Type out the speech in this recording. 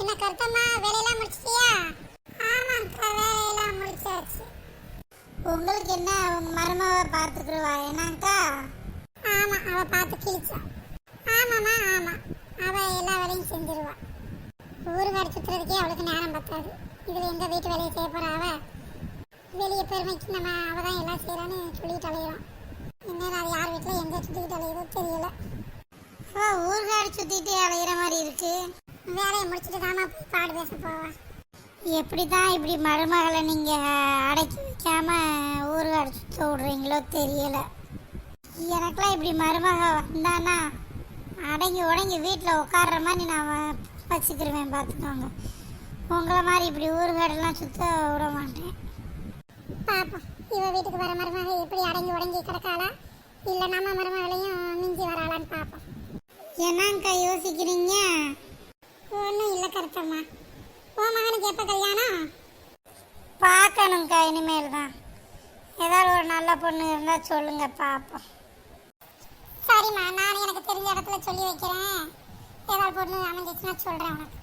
என்ன கருத்தம்மா, வேலையெல்லாம் முடிச்சிட்டியா? ஆமாக்கா, வேலையெல்லாம் முடிச்சாச்சு. உங்களுக்கு என்ன உங்க மருமவ பார்த்துக்குருவா என்னக்கா? ஆமா, அவ பார்த்து கிழிச்சா. ஆமாம்மா, ஆமா, அவ எல்லா வேலையும் செஞ்சிருவா. ஊருகாடு சுத்துறதுக்கே அவளுக்கு நேரம் பத்தாது. இதுல எங்க வீட்டு வேலையை செய்ய போறா அவ? வெளியே பெருமைக்கு நம்ம அவ தான் எல்லாம் செய்யறான்னு சொல்லிட்டு அலையிறோம். இன்னும் அது யார் வீட்டுல எங்க சுத்திக்கிட்டு அலையுதோ தெரியல. ஊர்காடு சுத்திட்டு அலையிற மாதிரி இருக்கு. வேலையை முடிச்சுட்டு தாமா போய் பாடு பேச போவா. எப்படிதான் இப்படி மருமகளை நீங்க அடக்கி வைக்காம ஊர்காடு சுத்த விடுறீங்களோ தெரியல. எனக்கெல்லாம் இப்படி மருமக வந்தானா அடங்கி உடங்கி வீட்டில் உட்கார்ற மாதிரி நான் வச்சுக்கிருவேன் பார்த்துக்கோங்க. உங்களை மாதிரி இப்படி ஊர்காடெல்லாம் சுத்த விட மாட்டேன். பாப்போம், இவ வீட்டுக்கு வர மருமக எப்படி அடங்கி உடங்கி கிடக்காளா, இல்லை நம்ம மருமகளையும் மிஞ்சி வராளான்னு பார்ப்போம். என்னங்கக்கா யோசிக்கிறீங்க? ஒன்றும் இல்லை கருத்தம்மா. உன் மகனுக்கு எப்போ கல்யாணம்? பார்க்கணுங்கக்கா, இனிமேல் தான். ஏதாவது ஒரு நல்ல பொண்ணு இருந்தால் சொல்லுங்க பார்ப்போம். சரிம்மா, நான் எனக்கு தெரிஞ்ச இடத்துல சொல்லி வைக்கிறேன். ஏதாவது பொண்ணு அமைஞ்சிச்சுன்னா சொல்கிறேன் உனக்கு.